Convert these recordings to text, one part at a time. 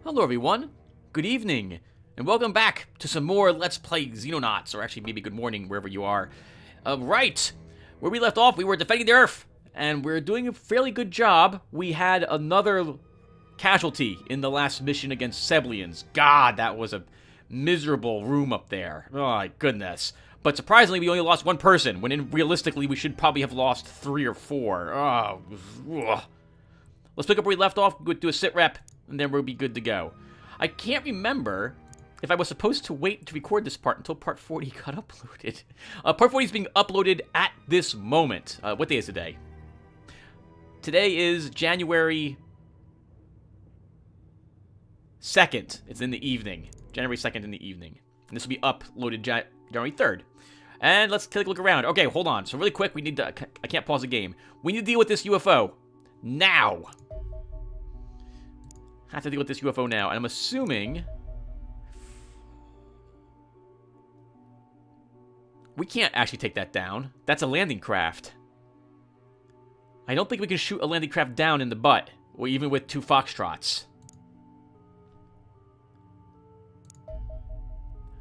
Hello everyone, good evening, and welcome back to some more Let's Play Xenonauts, or actually maybe good morning wherever you are. Right, where we left off, we were defending the Earth, and we're doing a fairly good job. We had another casualty in the last mission against Seblians. God, that was a miserable room up there. Oh my goodness. But surprisingly, we only lost one person, when realistically we should probably have lost 3 or 4. Oh, ugh. Let's pick up where we left off, go do a sit rep, and then we'll be good to go. I can't remember if I was supposed to wait to record this part until part 40 got uploaded. Part 40 is being uploaded at this moment. What day is today? Today is January 2nd. It's in the evening. January 2nd in the evening. And this will be uploaded January 3rd. And let's take a look around. Okay, hold on. So really quick, we need to... I can't pause the game. We need to deal with this UFO. Now! Have to deal with this UFO now. And I'm assuming... we can't actually take that down. That's a landing craft. I don't think we can shoot a landing craft down in the butt. Or even with 2 Foxtrots.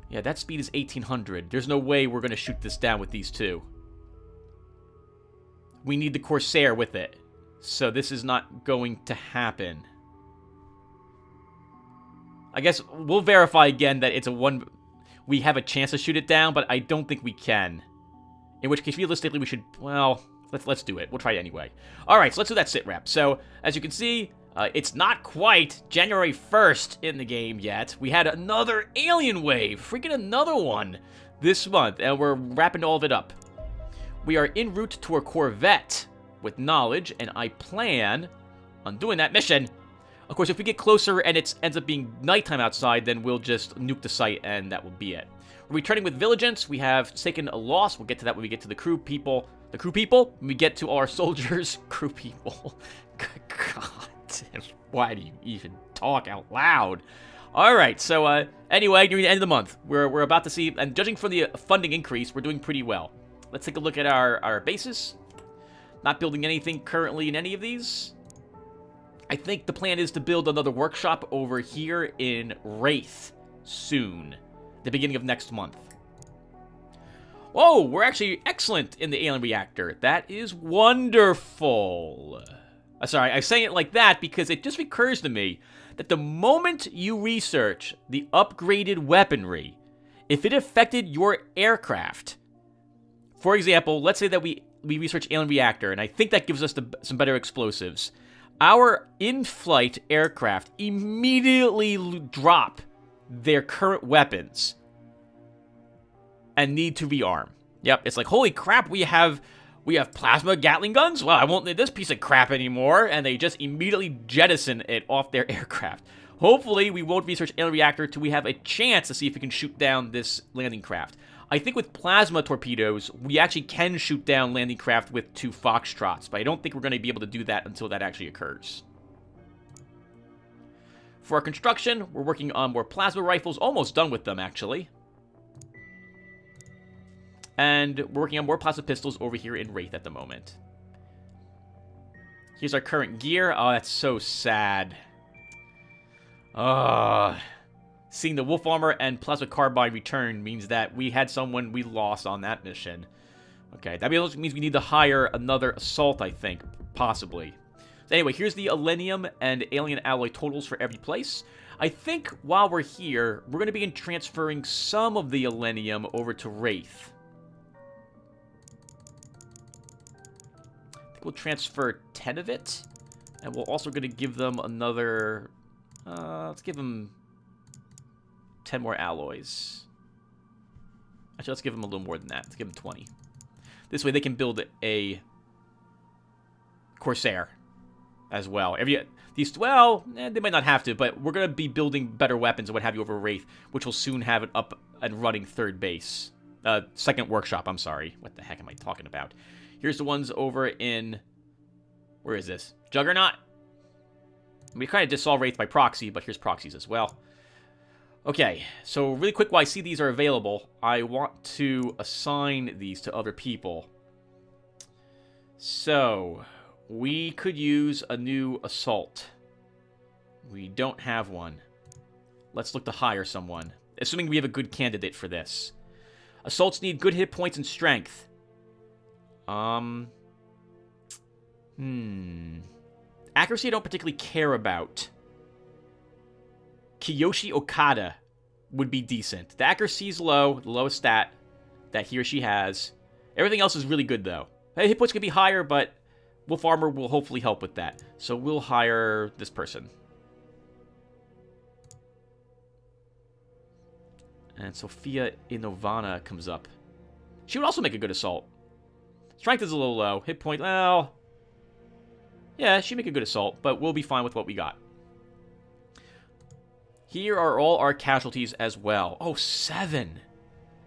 Yeah, that speed is 1800. There's no way we're going to shoot this down with these 2. We need the Corsair with it. So this is not going to happen. I guess we'll verify again that it's a 1... we have a chance to shoot it down, but I don't think we can. In which case, realistically, we should... well, let's do it. We'll try it anyway. Alright, so let's do that sit rep. So, as you can see... it's not quite January 1st in the game yet. We had another alien wave. Freaking another one this month. And we're wrapping all of it up. We are en route to a Corvette with knowledge. And I plan on doing that mission. Of course, if we get closer and it ends up being nighttime outside, then we'll just nuke the site and that will be it. We're returning with Vigilance. We have taken a loss. We'll get to that when we get to the crew people. The crew people? When we get to our soldiers. Crew people. God. Why do you even talk out loud? Alright, so anyway, during the end of the month, we're about to see, and judging from the funding increase, we're doing pretty well. Let's take a look at our bases. Not building anything currently in any of these. I think the plan is to build another workshop over here in Wraith soon. The beginning of next month. Whoa, we're actually excellent in the alien reactor. That is wonderful. Sorry, I'm saying it like that because it just recurs to me that the moment you research the upgraded weaponry, if it affected your aircraft, for example, let's say that we research alien reactor, and I think that gives us some better explosives. Our in-flight aircraft immediately drop their current weapons and need to rearm. Yep, it's like, holy crap, we have plasma Gatling guns? Well, I won't need this piece of crap anymore. And they just immediately jettison it off their aircraft. Hopefully, we won't research alien reactor till we have a chance to see if we can shoot down this landing craft. I think with plasma torpedoes, we actually can shoot down landing craft with 2 Foxtrots. But I don't think we're going to be able to do that until that actually occurs. For our construction, we're working on more plasma rifles. Almost done with them, actually. And we're working on more plasma pistols over here in Wraith at the moment. Here's our current gear. Oh, that's so sad. Seeing the wolf armor and plasma carbine return means that we had someone we lost on that mission. Okay, that means we need to hire another assault, I think. Possibly. So anyway, here's the Elenium and alien alloy totals for every place. I think while we're here, we're going to begin transferring some of the Elenium over to Wraith. We'll transfer 10 of it, and we're also going to give them another, let's give them 10 more alloys. Actually, let's give them a little more than that. Let's give them 20. This way they can build a Corsair as well. Well, they might not have to, but we're going to be building better weapons and what have you over Wraith, which will soon have an up and running third base. Second workshop, I'm sorry. What the heck am I talking about? Here's the ones over in... where is this? Juggernaut? We kind of just saw Wraith by proxy, but here's proxies as well. Okay, so really quick, while I see these are available, I want to assign these to other people. So, we could use a new assault. We don't have one. let's look to hire someone. Assuming we have a good candidate for this. Assaults need good hit points and strength. Accuracy I don't particularly care about. Kiyoshi Okada would be decent. The accuracy is low, the lowest stat that he or she has. Everything else is really good, though. Hit points can be higher, but Wolf Armor will hopefully help with that. So we'll hire this person. And Sophia Inovana comes up. She would also make a good assault. Strength is a little low. Hit point, well... yeah, she'd make a good assault, but we'll be fine with what we got. Here are all our casualties as well. Oh, 7.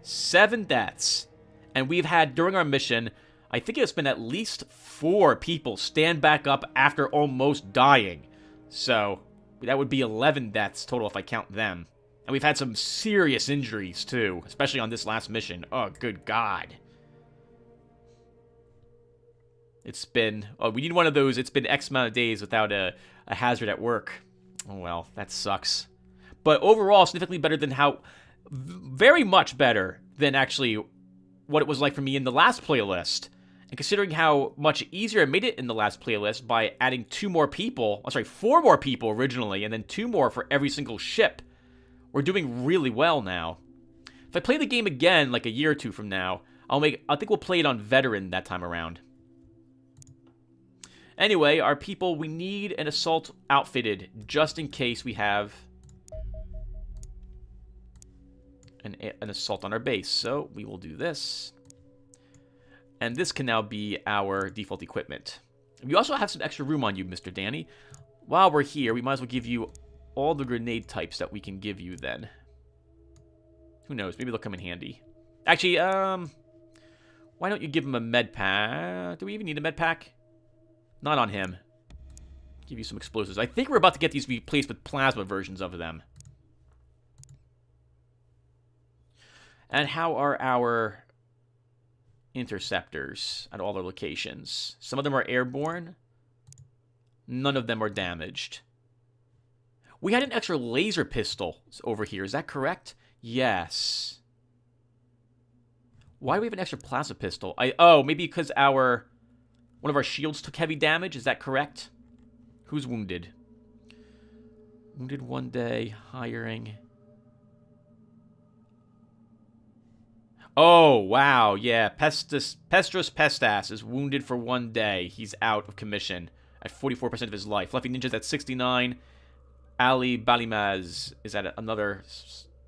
7 deaths. And we've had, during our mission, I think it's been at least 4 people stand back up after almost dying. So, that would be 11 deaths total if I count them. And we've had some serious injuries, too. Especially on this last mission. Oh, good God. It's been... oh, we need one of those. It's been X amount of days without a hazard at work. Oh, well, that sucks. But overall, significantly better than how... very much better than actually what it was like for me in the last playlist. And considering how much easier I made it in the last playlist by adding 2 more people... I'm sorry, 4 more people originally, and then 2 more for every single ship. We're doing really well now. If I play the game again, like a year or 2 from now, I think we'll play it on Veteran that time around. Anyway, our people, we need an assault outfitted, just in case we have an assault on our base. So, we will do this. And this can now be our default equipment. We also have some extra room on you, Mr. Danny. While we're here, we might as well give you all the grenade types that we can give you then. Who knows? Maybe they'll come in handy. Actually, why don't you give him a med pack? Do we even need a med pack? Not on him. Give you some explosives. I think we're about to get these replaced with plasma versions of them. And how are our interceptors at all their locations? Some of them are airborne. None of them are damaged. We had an extra laser pistol over here. Is that correct? Yes. Why do we have an extra plasma pistol? Oh, maybe because one of our shields took heavy damage. Is that correct? Who's wounded? Wounded 1 day. Hiring. Oh, wow. Yeah. Pestros Pestas is wounded for 1 day. He's out of commission at 44% of his life. Fluffy Ninja's at 69. Ali Balimaz is at another,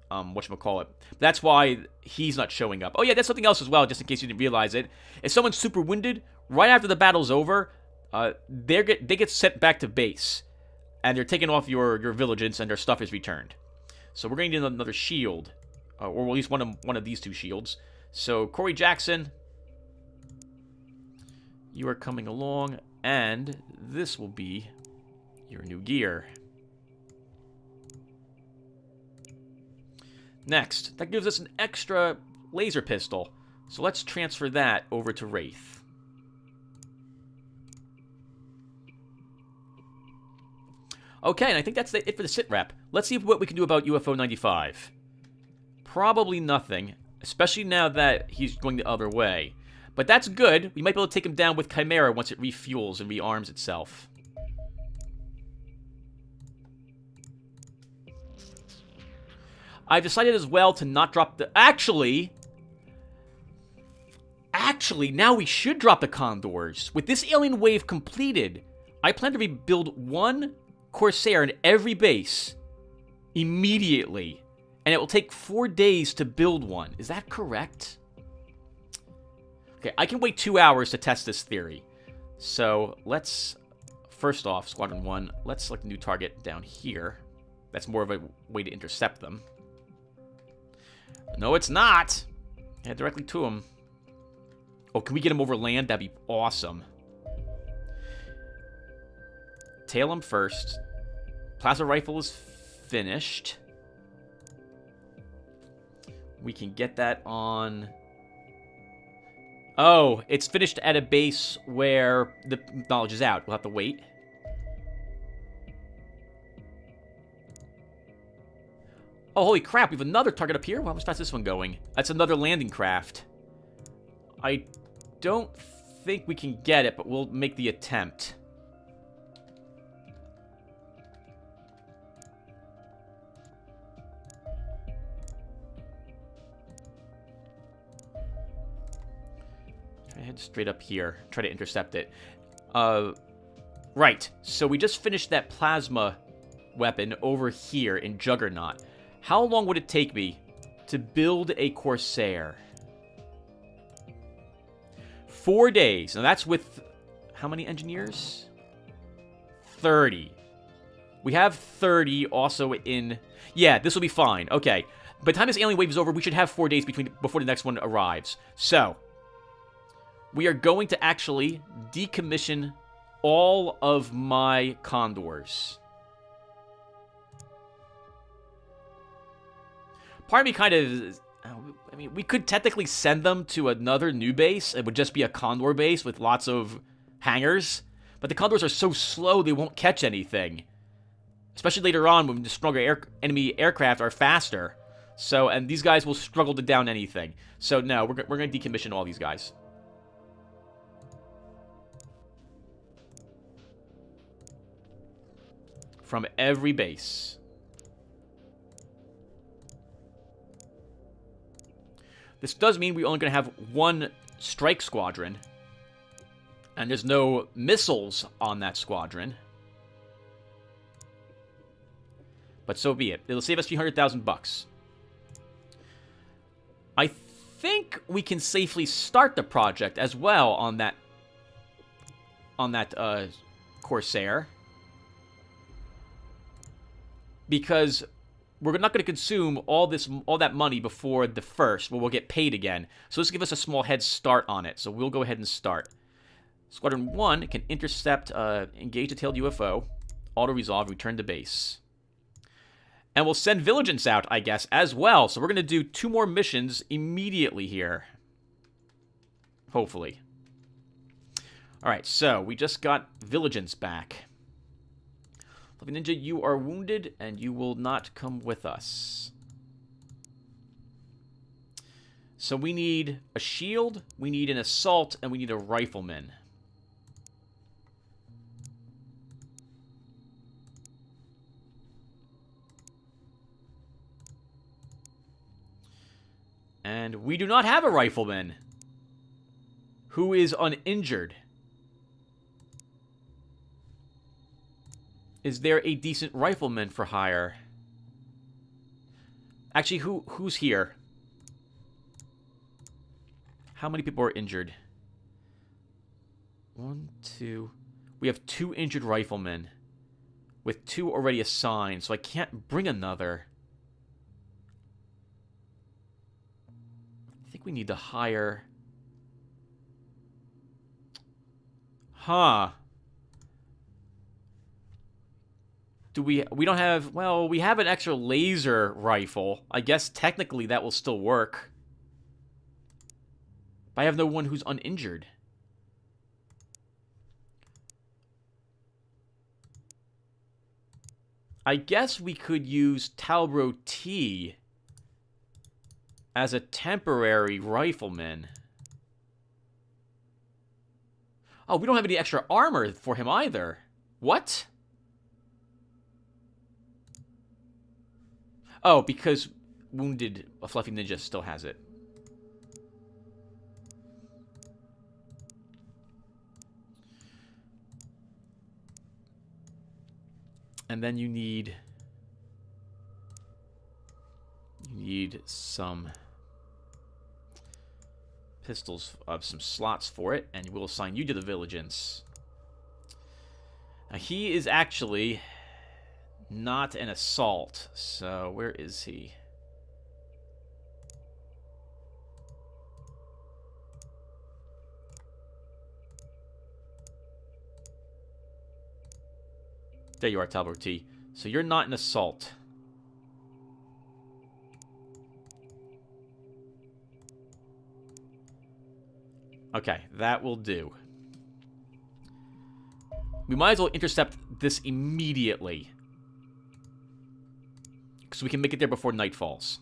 whatchamacallit. That's why he's not showing up. Oh, yeah, that's something else as well, just in case you didn't realize it. If someone's super wounded, right after the battle's over, they get sent back to base. And they're taken off your vigilance, and their stuff is returned. So we're going to need another shield. Or at least one of these 2 shields. So, Corey Jackson, you are coming along, and this will be your new gear. Next, that gives us an extra laser pistol. So let's transfer that over to Wraith. Okay, and I think that's it for the sit rep. Let's see what we can do about UFO 95. Probably nothing, especially now that he's going the other way. But that's good. We might be able to take him down with Chimera once it refuels and rearms itself. I've decided as well to not drop the... Actually, now we should drop the Condors. With this alien wave completed, I plan to rebuild 1 Corsair in every base immediately. And it will take 4 days to build one. Is that correct? Okay, I can wait 2 hours to test this theory. So, let's... First off, Squadron 1, let's select a new target down here. That's more of a way to intercept them. No, it's not! Head directly to him. Oh, can we get him over land? That'd be awesome. Tail him first. Plasma rifle is finished. We can get that on... Oh, it's finished at a base where the knowledge is out. We'll have to wait. Oh, holy crap, we have another target up here? Well, how fast is this one going? That's another landing craft. I don't think we can get it, but we'll make the attempt. Try to head straight up here. Try to intercept it. Right. So we just finished that plasma weapon over here in Juggernaut. How long would it take me to build a Corsair? 4 days. Now that's with how many engineers? 30. We have 30 also in... Yeah, this will be fine. Okay. By the time this alien wave is over, we should have 4 days before the next one arrives. So, we are going to actually decommission all of my condors. Part of me kind of... I mean, we could technically send them to another new base. It would just be a condor base with lots of hangars. But the condors are so slow, they won't catch anything. Especially later on when the stronger enemy aircraft are faster. So, and these guys will struggle to down anything. So, no, we're going to decommission all these guys. From every base. This does mean we're only going to have one strike squadron. And there's no missiles on that squadron. But so be it. It'll save us $300,000. I think we can safely start the project as well on that Corsair. Because we're not going to consume all that money before the first, but we'll get paid again. So this will give us a small head start on it. So we'll go ahead and start. Squadron 1 can intercept, engage the tailed UFO, auto-resolve, return to base. And we'll send Vigilance out, I guess, as well. So we're going to do 2 more missions immediately here. Hopefully. Alright, so we just got Vigilance back. Fluffy Ninja, you are wounded, and you will not come with us. So we need a shield, we need an assault, and we need a rifleman. And we do not have a rifleman who is uninjured. Is there a decent rifleman for hire? Actually, who's here? How many people are injured? 1, 2. We have 2 injured riflemen with 2 already assigned, so I can't bring another. I think we need to hire... Huh. We don't have... Well, we have an extra laser rifle. I guess technically that will still work. But I have no one who's uninjured. I guess we could use Talbro T as a temporary rifleman. Oh, we don't have any extra armor for him either. What? Oh, because Wounded Fluffy Ninja still has it. And then you need some pistols, some slots for it, and we'll assign you to the Vigilance. Now, he is actually not an assault, so where is he? There you are, Talbot T. So you're not an assault. Okay, that will do. We might as well intercept this immediately. Because we can make it there before night falls.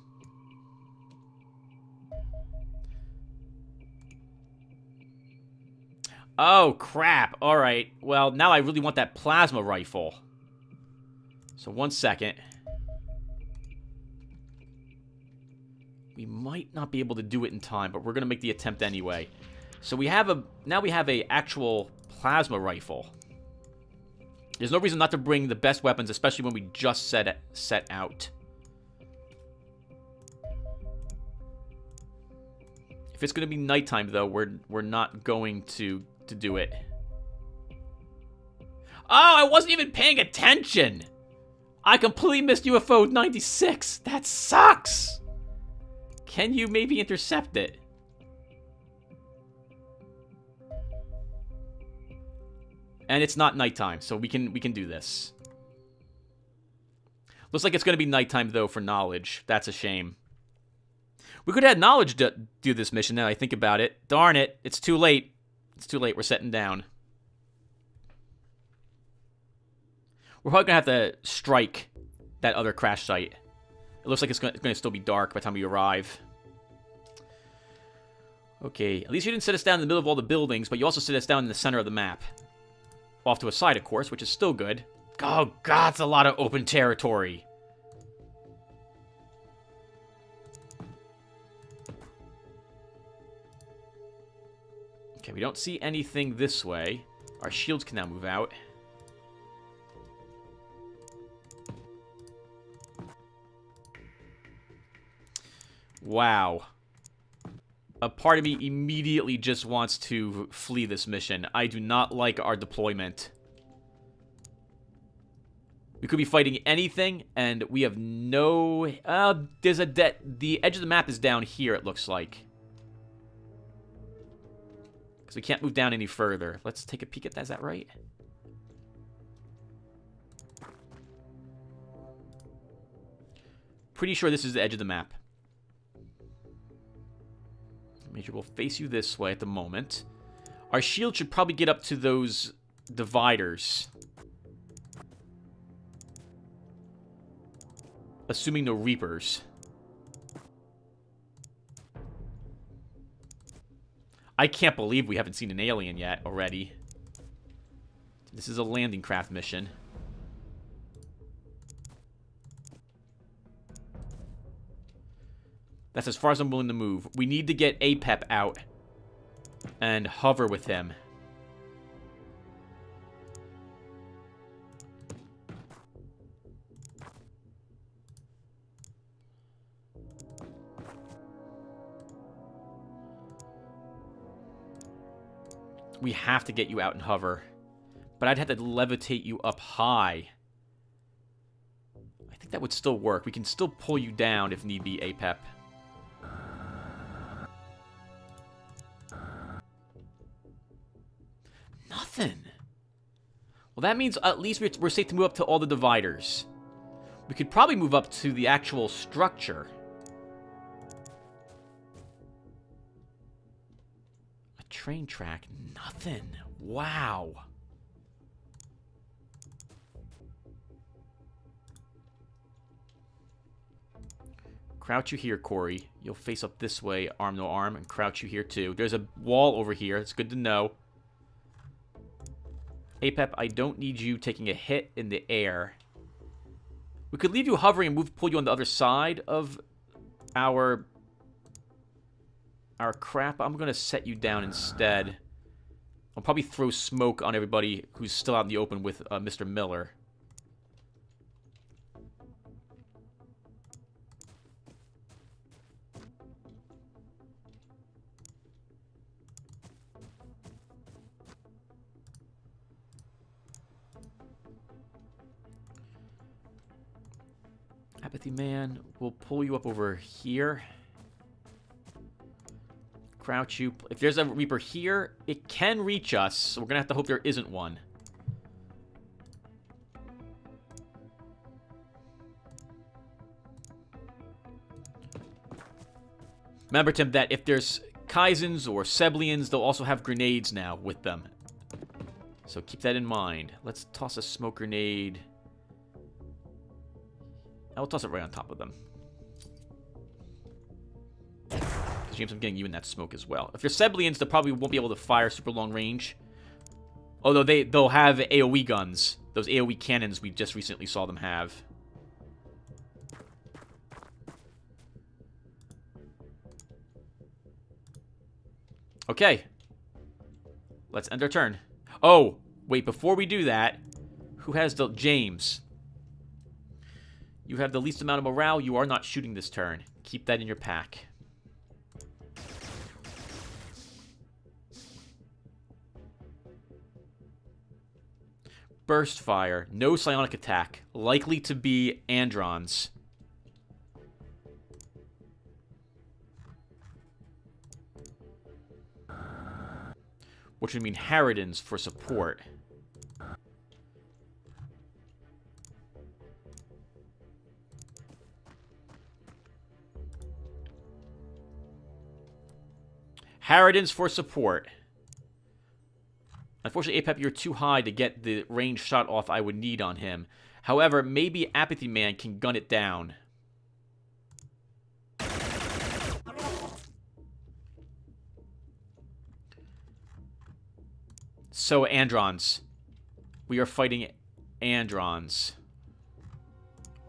Oh, crap. Alright. Well, now I really want that plasma rifle. So, 1 second. We might not be able to do it in time, but we're going to make the attempt anyway. So, we have a... Now we have a actual plasma rifle. There's no reason not to bring the best weapons, especially when we just set out. If it's going to be nighttime, though, we're not going to do it. Oh, I wasn't even paying attention! I completely missed UFO 96! That sucks! Can you maybe intercept it? And it's not nighttime, so we can do this. Looks like it's going to be nighttime, though, for knowledge. That's a shame. We could have had knowledge to do this mission now I think about it. Darn it. It's too late. It's too late. We're setting down. We're probably going to have to strike that other crash site. It looks like it's going to still be dark by the time we arrive. Okay. At least you didn't set us down in the middle of all the buildings, but you also set us down in the center of the map. Off to a side, of course, which is still good. Oh, God, it's a lot of open territory. Okay, we don't see anything this way. Our shields can now move out. Wow. A part of me immediately just wants to flee this mission. I do not like our deployment. We could be fighting anything, and we have no... there's a... The edge of the map is down here, it looks like. Because we can't move down any further. Let's take a peek at that. Is that right? Pretty sure this is the edge of the map. Major will face you this way at the moment. Our shield should probably get up to those dividers. Assuming no Reapers. I can't believe we haven't seen an alien yet already. This is a landing craft mission. That's as far as I'm willing to move. We need to get APEP out and hover with him. We have to get you out and hover. But I'd have to levitate you up high. I think that would still work. We can still pull you down if need be, APEP. Nothing. Well, that means at least we're safe to move up to all the dividers. We could probably move up to the actual structure. A train track. Nothing. Wow. Crouch you here, Corey. You'll face up this way, arm no arm, and crouch you here too. There's a wall over here. It's good to know. APEP, I don't need you taking a hit in the air. We could leave you hovering and pull you on the other side of our crap. I'm going to set you down instead. I'll probably throw smoke on everybody who's still out in the open with Mr. Miller. Apathy Man, we'll pull you up over here. Crouch you. If there's a Reaper here, it can reach us, so we're going to have to hope there isn't one. Remember, Tim, that if there's Kaizens or Seblians, they'll also have grenades now with them. So keep that in mind. Let's toss a smoke grenade I'll toss it right on top of them. Because James, I'm getting you in that smoke as well. If you're Seblians, they probably won't be able to fire super long range. Although they'll have AoE guns. Those AoE cannons we just recently saw them have. Okay. Let's end our turn. Oh, wait, before we do that, who has the... James. You have the least amount of morale. You are not shooting this turn. Keep that in your pack. Burst fire. No psionic attack. Likely to be Androns. Which would mean Harridans for support. Harridans for support. Unfortunately, Apep, you're too high to get the range shot off I would need on him. However, maybe Apathy Man can gun it down. So, Androns. We are fighting Androns.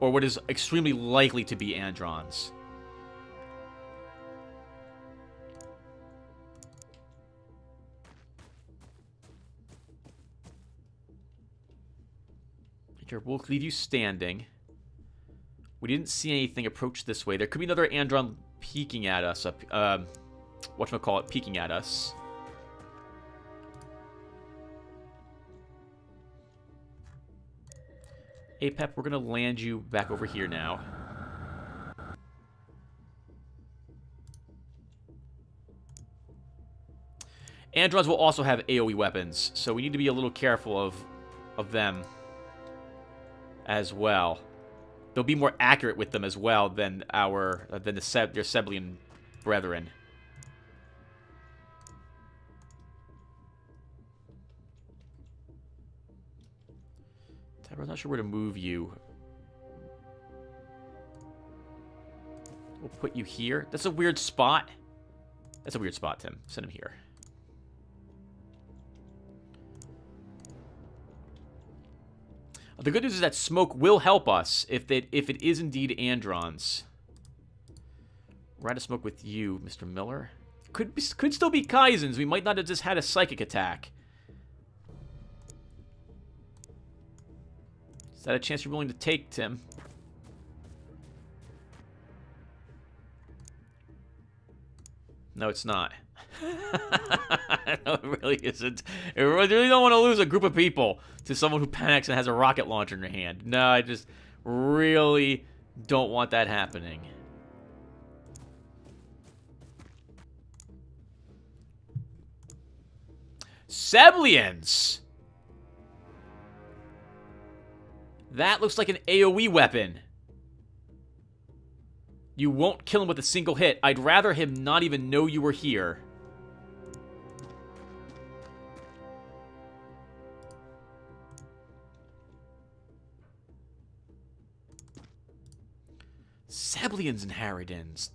Or what is extremely likely to be Androns. We'll leave you standing. We didn't see anything approach this way. There could be another Andron peeking at us. Whatchamacallit, peeking at us. Apep, we're going to land you back over here now. Androns will also have AoE weapons, so we need to be a little careful of them as well. They'll be more accurate with them as well than their Seblian brethren. I'm not sure where to move you. We'll put you here. That's a weird spot. That's a weird spot, Tim. Send him here. The good news is that smoke will help us if it is indeed Androns. We're out of smoke with you, Mr. Miller. Could still be Kaizens. We might not have just had a psychic attack. Is that a chance you're willing to take, Tim? No, it's not. No, it really isn't. I really don't want to lose a group of people to someone who panics and has a rocket launcher in their hand. No, I just really don't want that happening. Seblians! That looks like an AoE weapon. You won't kill him with a single hit. I'd rather him not even know you were here. Seblians and Harridans.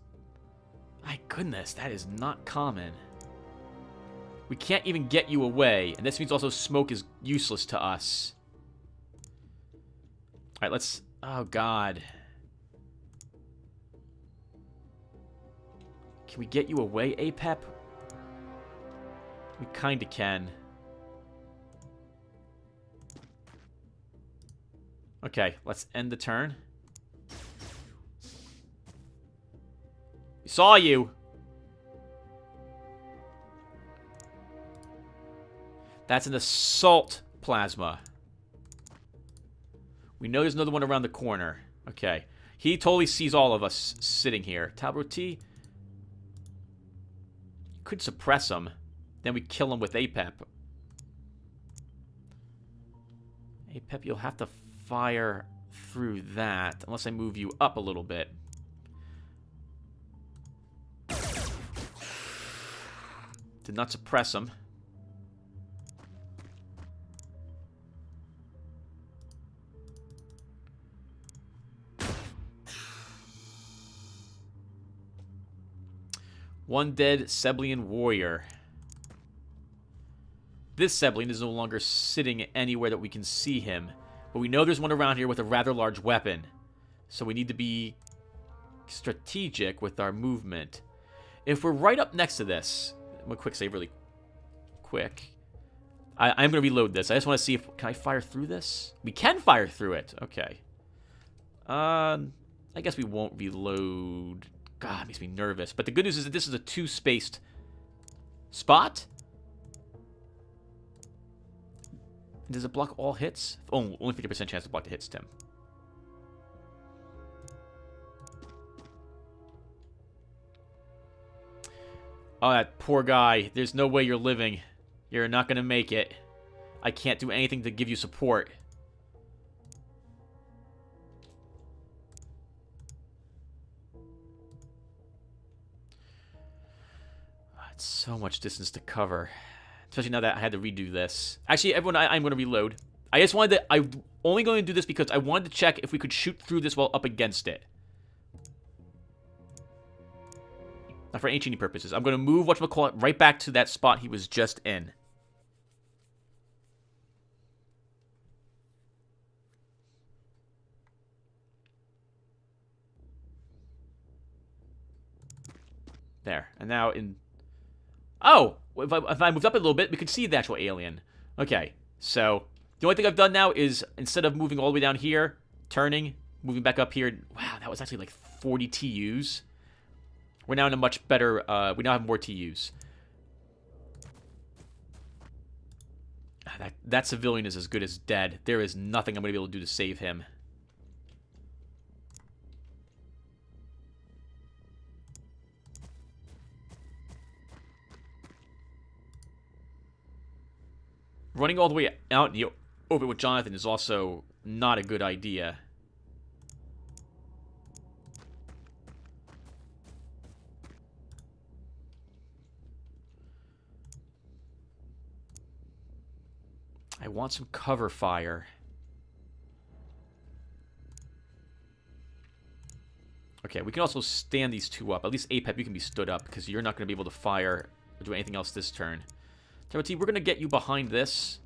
My goodness, that is not common. We can't even get you away, and this means also smoke is useless to us. Alright, let's... Oh, God. Can we get you away, Apep? We kinda can. Okay, let's end the turn. We saw you! That's an assault plasma. We know there's another one around the corner. Okay. He totally sees all of us sitting here. Talbot T. Could suppress him. Then we kill him with Apep. Apep, you'll have to fire through that. Unless I move you up a little bit. Did not suppress him. One dead Seblian warrior. This Seblian is no longer sitting anywhere that we can see him. But we know there's one around here with a rather large weapon. So we need to be strategic with our movement. If we're right up next to this... I'm going to quick save really quick. I'm going to reload this. I just want to see if... Can I fire through this? We can fire through it. Okay. I guess we won't reload. God, it makes me nervous. But the good news is that this is a two-spaced spot. Does it block all hits? Oh, only 50% chance to block the hits, Tim. Oh, that poor guy. There's no way you're living. You're not going to make it. I can't do anything to give you support. It's so much distance to cover. Especially now that I had to redo this. Actually, everyone, I'm going to reload. I just wanted to... I'm only going to do this because I wanted to check if we could shoot through this while up against it. Not for ancient purposes. I'm going to move whatchamacallit right back to that spot he was just in. There. And now in... Oh! If I moved up a little bit, we could see the actual alien. Okay. So, the only thing I've done now is, instead of moving all the way down here, turning, moving back up here... Wow, that was actually like 40 TUs. We're now in a much better... we now have more TUs. That civilian is as good as dead. There is nothing I'm going to be able to do to save him. Running all the way out over with Jonathan is also not a good idea. I want some cover fire. Okay, we can also stand these two up. At least APEP, you can be stood up because you're not going to be able to fire or do anything else this turn. Timothy, we're going to get you behind this.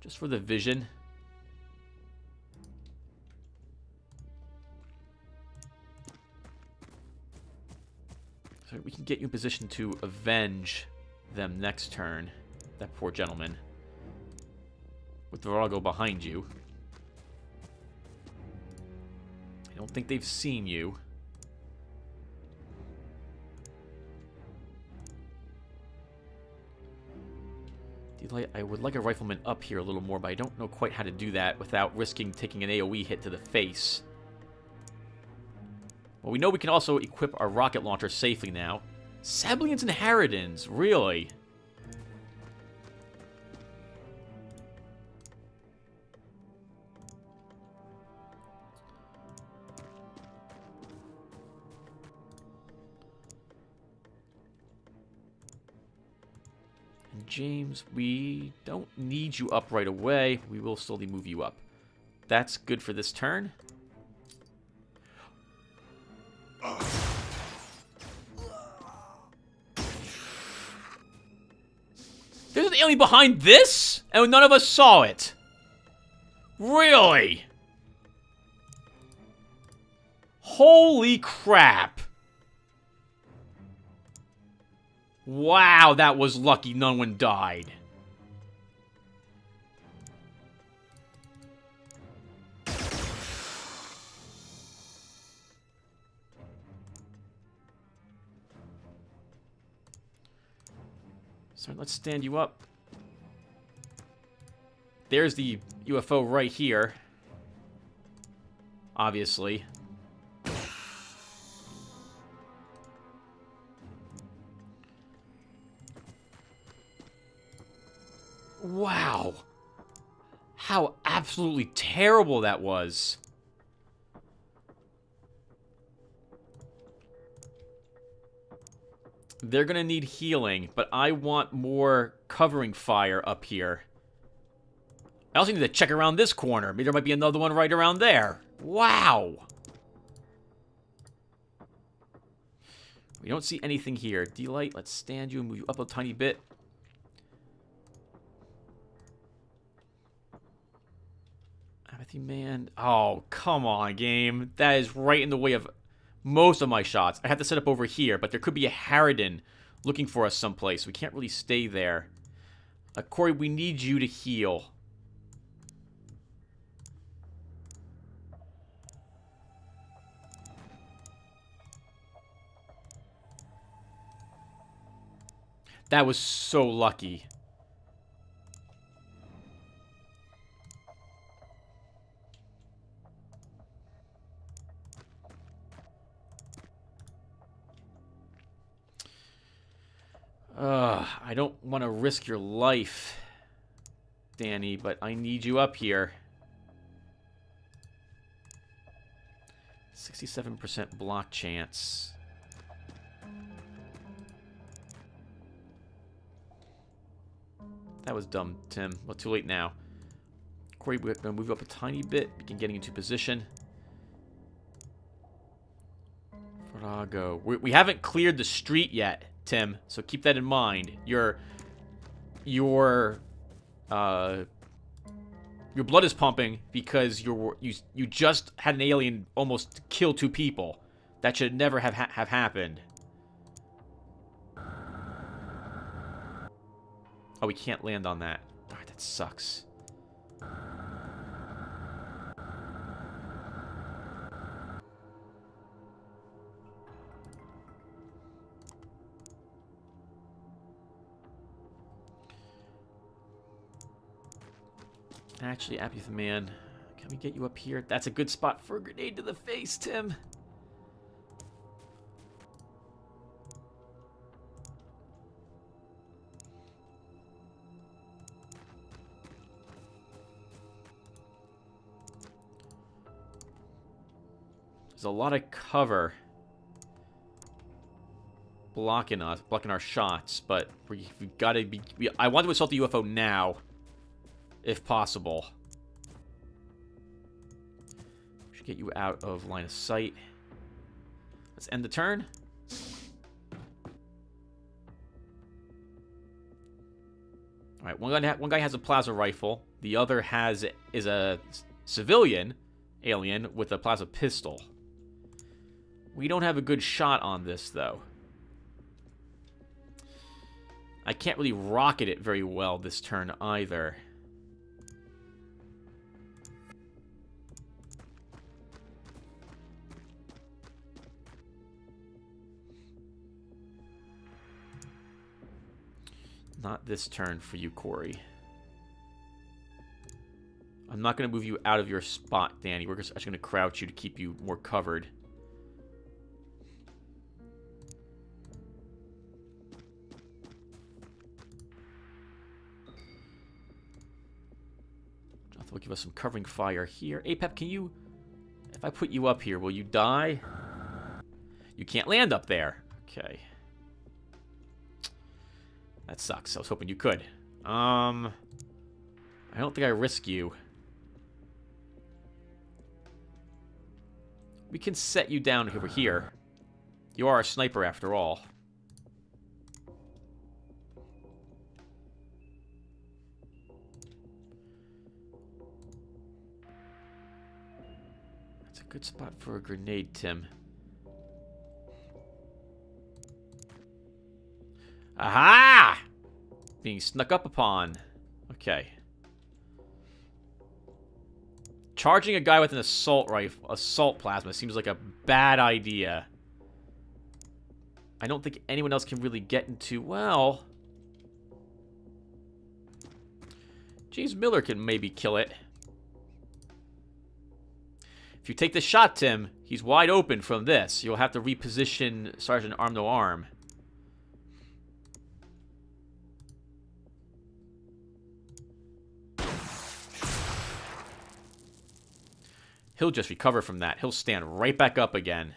Just for the vision. So we can get you in position to avenge them next turn. That poor gentleman. With Virago behind you. I don't think they've seen you. I would like a rifleman up here a little more, but I don't know quite how to do that without risking taking an AoE hit to the face. Well, we know we can also equip our rocket launcher safely now. Seblians and Harridans, really? James, we don't need you up right away. We will slowly move you up. That's good for this turn. There's an alien behind this? And none of us saw it. Really? Holy crap. Wow, that was lucky no one died. So let's stand you up. There's the UFO right here. Obviously. Wow. How absolutely terrible that was. They're going to need healing, but I want more covering fire up here. I also need to check around this corner. Maybe there might be another one right around there. Wow. We don't see anything here. D-Light, let's stand you and move you up a tiny bit. Apathy Man. Oh, come on, game. That is right in the way of most of my shots. I have to set up over here, but there could be a Harridan looking for us someplace. We can't really stay there. Corey, we need you to heal. That was so lucky. I don't want to risk your life, Danny, but I need you up here. 67% block chance. That was dumb, Tim. Well, too late now. Corey, we're going to move up a tiny bit. Begin getting into position. Farago. We haven't cleared the street yet, Tim, so keep that in mind. Your blood is pumping because you just had an alien almost kill 2 people. That should never have happened. Oh, we can't land on that. Alright, that sucks. Actually, Apathy Man, can we get you up here? That's a good spot for a grenade to the face, Tim. There's a lot of cover blocking us, blocking our shots, but we've got to be... I want to assault the UFO now, if possible. We should get you out of line of sight. Let's end the turn. All right, one guy has a plasma rifle. The other is a civilian alien with a plasma pistol. We don't have a good shot on this, though. I can't really rocket it very well this turn, either. Not this turn for you, Corey. I'm not going to move you out of your spot, Danny. We're just going to crouch you to keep you more covered. Jonathan will give us some covering fire here. Apep, can you... If I put you up here, will you die? You can't land up there. Okay. That sucks. I was hoping you could. I don't think I risk you. We can set you down over here. You are a sniper after all. That's a good spot for a grenade, Tim. Aha! Being snuck up upon. Okay. Charging a guy with an assault rifle, assault plasma, seems like a bad idea. I don't think anyone else can really get into... Well... James Miller can maybe kill it. If you take the shot, Tim, he's wide open from this. You'll have to reposition Sergeant Arm No Arm. He'll just recover from that. He'll stand right back up again.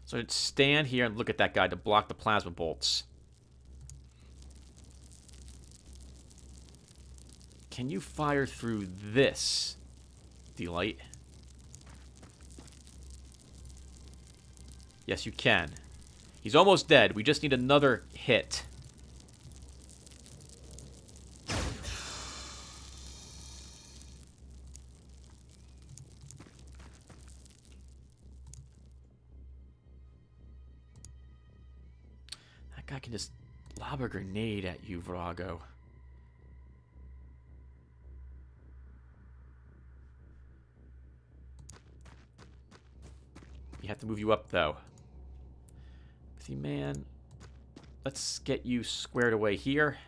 So I'd stand here and look at that guy to block the plasma bolts. Can you fire through this, D-Light? Yes, you can. He's almost dead. We just need another hit. That guy can just lob a grenade at you, Virago. You have to move you up, though. See, man. Let's get you squared away here.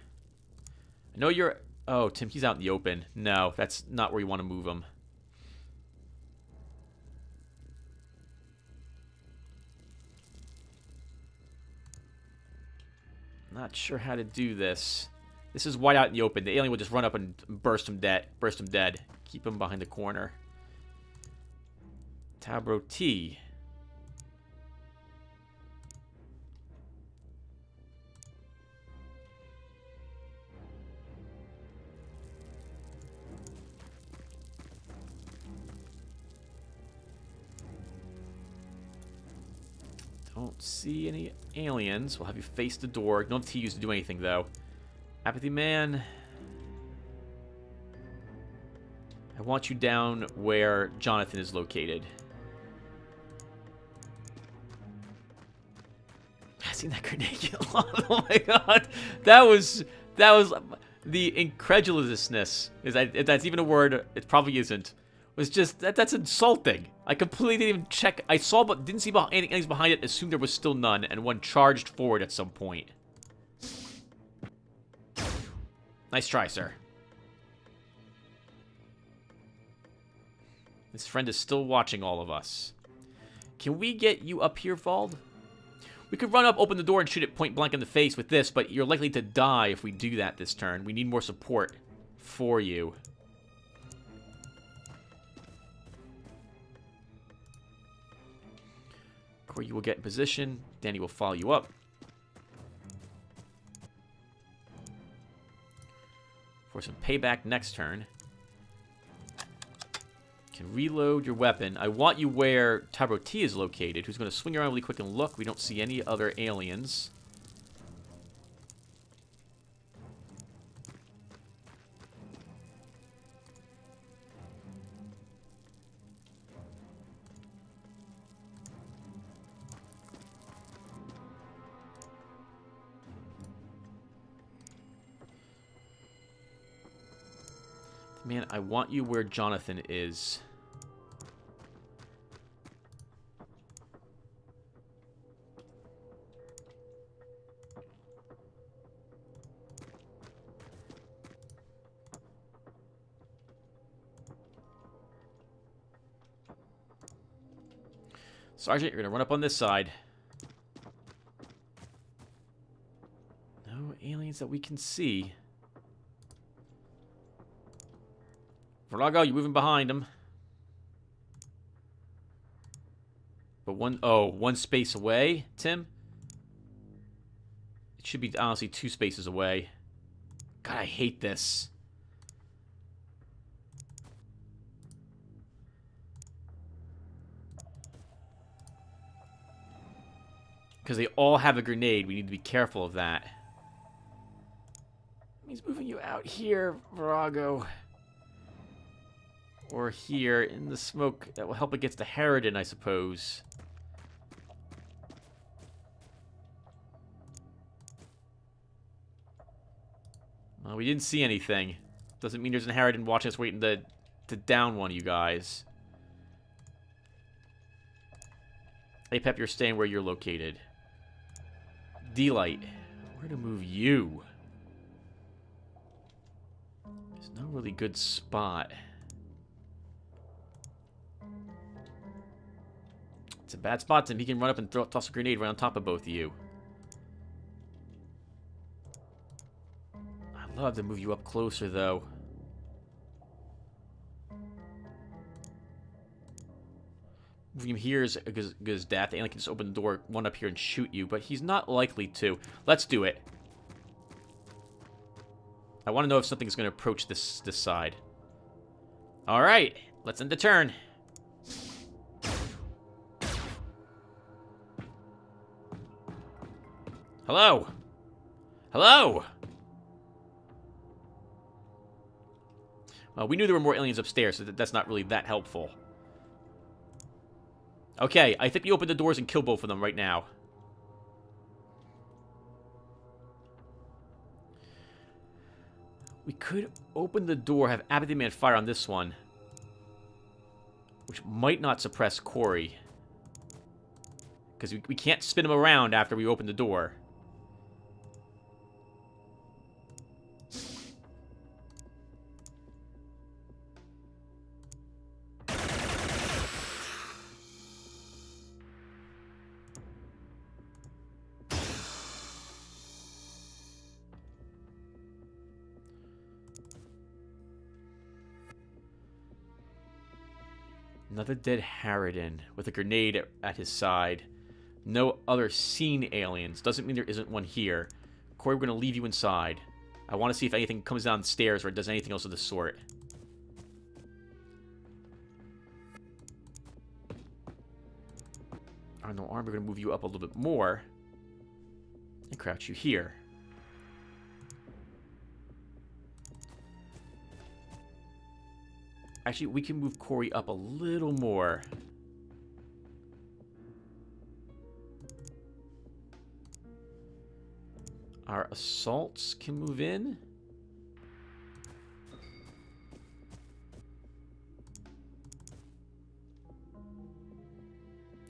I know you're... Oh, Tim, he's out in the open. No, that's not where you want to move him. Not sure how to do this. This is wide out in the open. The alien will just run up and burst him dead. Burst him dead. Keep him behind the corner. Tabro T. Don't see any aliens. We'll have you face the door. Don't have TUs to do anything, though. Apathy Man. I want you down where Jonathan is located. I seen that grenade. Oh my god. That was the incredulousness. If that's even a word, it probably isn't. Was just that's insulting. I completely didn't even check. I saw but didn't see anything behind it. Assumed there was still none, and one charged forward at some point. Nice try, sir. This friend is still watching all of us. Can we get you up here, Vald? We could run up, open the door, and shoot it point blank in the face with this, but you're likely to die if we do that this turn. We need more support for you. Corey, you will get in position. Danny will follow you up. For some payback next turn. You can reload your weapon. I want you where Tabro T is located, who's going to swing around really quick and look. We don't see any other aliens. Man, I want you where Jonathan is. Sergeant, you're going to run up on this side. No aliens that we can see. Virago, you're moving behind him. But one space away, Tim? It should be, honestly, 2 spaces away. God, I hate this. Because they all have a grenade. We need to be careful of that. He's moving you out here, Virago. Or here in the smoke. That will help against the Harridan, I suppose. Well, we didn't see anything. Doesn't mean there's an Harridan watching us waiting to down one of you guys. Hey, Pep, you're staying where you're located. D-Light. Where to move you? There's no really good spot. It's a bad spot, Tim. He can run up and toss a grenade right on top of both of you. I'd love to move you up closer, though. Moving him here is good as death. The alien can just open the door, one up here, and shoot you, but he's not likely to. Let's do it. I want to know if something's going to approach this side. All right, let's end the turn. Hello? Hello? Well, we knew there were more aliens upstairs, so that's not really that helpful. Okay, I think we open the doors and kill both of them right now. We could open the door, have Apathy Man fire on this one, which might not suppress Corey. Because we can't spin him around after we open the door. Another dead Harridan with a grenade at his side. No other seen aliens. Doesn't mean there isn't one here. Corey, we're going to leave you inside. I want to see if anything comes down the stairs or does anything else of the sort. On no arm, we're going to move you up a little bit more. And crouch you here. Actually, we can move Corey up a little more. Our assaults can move in.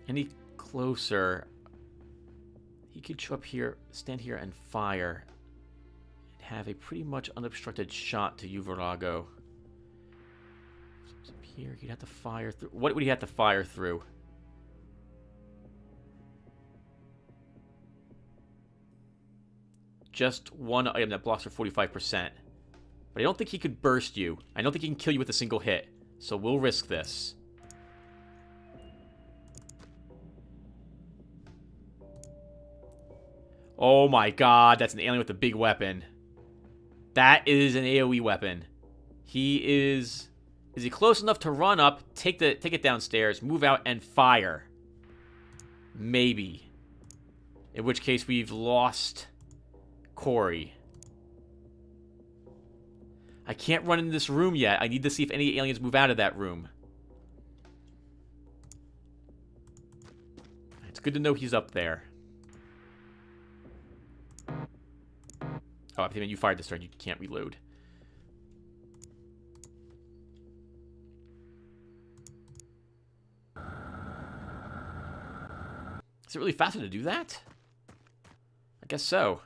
Any closer, he could show up here, stand here, and fire. And have a pretty much unobstructed shot to you, Virago. Up here, he'd have to fire through. What would he have to fire through? Just one item that blocks for 45%. But I don't think he could burst you. I don't think he can kill you with a single hit. So we'll risk this. Oh my god, that's an alien with a big weapon. That is an AoE weapon. He is... Is he close enough to run up, take it downstairs, move out, and fire? Maybe. In which case we've lost Corey. I can't run into this room yet. I need to see if any aliens move out of that room. It's good to know he's up there. Oh, I think you fired this turn. You can't reload. Is it really faster to do that? I guess so.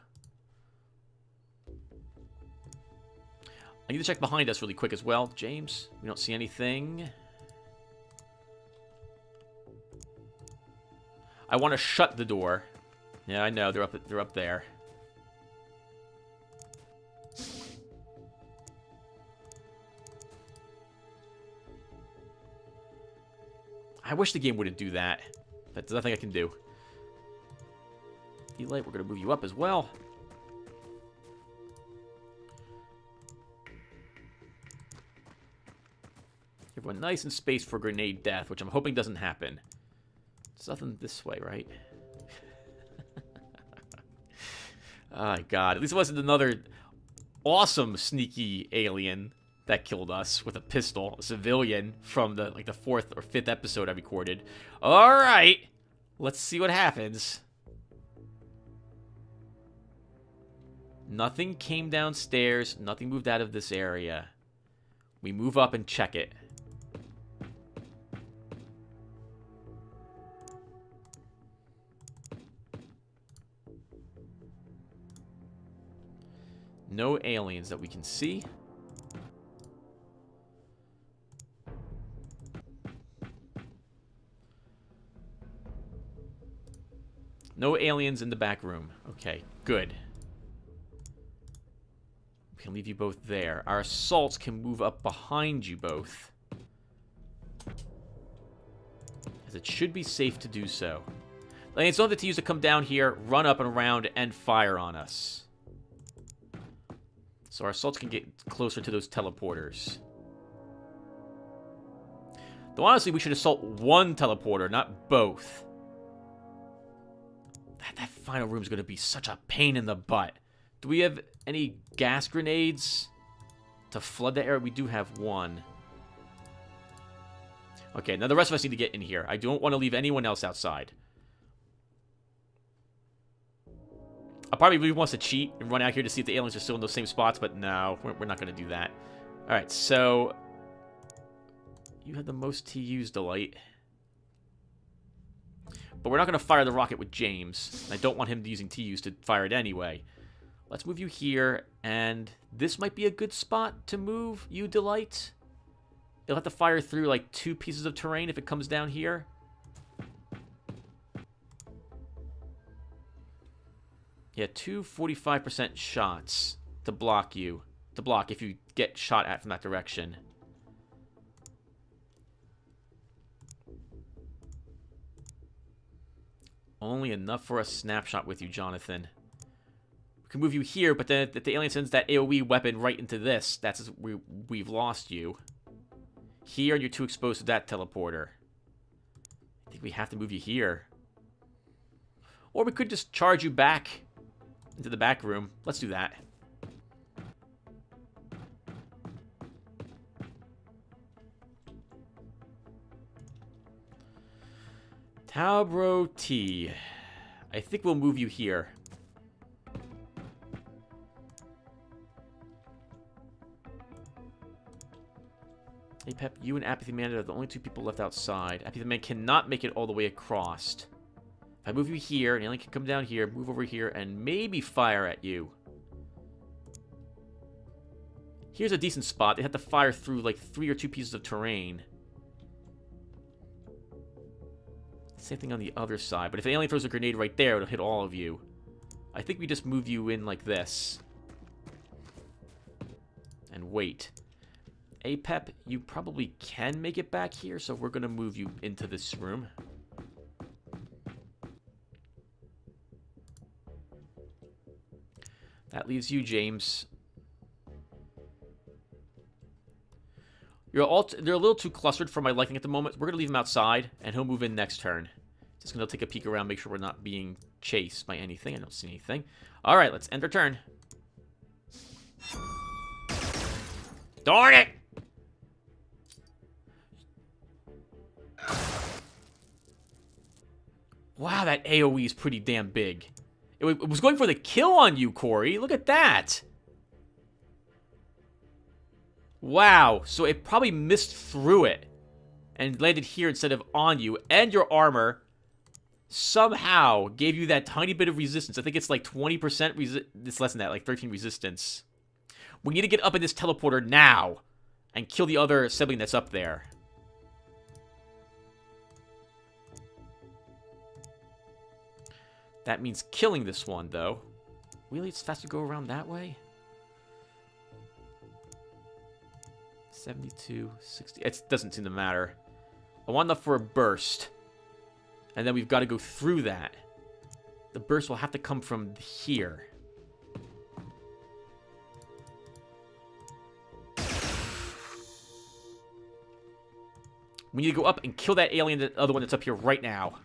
I need to check behind us really quick as well. James, we don't see anything. I want to shut the door. Yeah, I know. They're up there. I wish the game wouldn't do that. But there's nothing I can do. Light, we're going to move you up as well. Everyone nice and spaced for grenade death, which I'm hoping doesn't happen. There's nothing this way, right? Oh my god. At least it wasn't another awesome sneaky alien that killed us with a pistol. A civilian from the the 4th or 5th episode I recorded. Alright. Let's see what happens. Nothing came downstairs. Nothing moved out of this area. We move up and check it. No aliens that we can see. No aliens in the back room. Okay, good. We can leave you both there. Our assaults can move up behind you both. As it should be safe to do so. Aliens don't have to use to come down here, run up and around, and fire on us. So our assaults can get closer to those teleporters. Though honestly, we should assault one teleporter, not both. That final room is going to be such a pain in the butt. Do we have any gas grenades to flood the area? We do have one. Okay, now the rest of us need to get in here. I don't want to leave anyone else outside. I probably really wants to cheat and run out here to see if the aliens are still in those same spots, but no, we're not going to do that. Alright, so... You had the most TUs, Delight. But we're not going to fire the rocket with James. I don't want him using TUs to fire it anyway. Let's move you here, and this might be a good spot to move you, Delight. You'll have to fire through, like, 2 pieces of terrain if it comes down here. Yeah, 2 45% shots to block you. To block if you get shot at from that direction. Only enough for a snapshot with you, Jonathan. We can move you here, but then if the alien sends that AoE weapon right into this, that's we've lost you. Here, you're too exposed to that teleporter. I think we have to move you here. Or we could just charge you back into the back room. Let's do that. Talbro T. I think we'll move you here. Hey, Pep, you and Apathy Man are the only 2 people left outside. Apathy Man cannot make it all the way across. If I move you here, an alien can come down here, move over here, and maybe fire at you. Here's a decent spot. They have to fire through like 3 or 2 pieces of terrain. Same thing on the other side. But if the alien throws a grenade right there, it'll hit all of you. I think we just move you in like this. And wait. Apep, you probably can make it back here, so we're going to move you into this room. That leaves you, James. They're a little too clustered for my liking at the moment. We're going to leave him outside, and he'll move in next turn. Just going to take a peek around, make sure we're not being chased by anything. I don't see anything. All right, let's end our turn. Darn it! Wow, that AoE is pretty damn big. It was going for the kill on you, Corey. Look at that. Wow, so it probably missed through it and landed here instead of on you. And your armor somehow gave you that tiny bit of resistance. I think it's like 20% it's less than that, like 13 resistance. We need to get up in this teleporter now and kill the other sibling that's up there. That means killing this one, though. Really? It's fast to go around that way? 72, 60. It doesn't seem to matter. I want enough for a burst. And then we've got to go through that. The burst will have to come from here. We need to go up and kill that alien, the other one that's up here right now.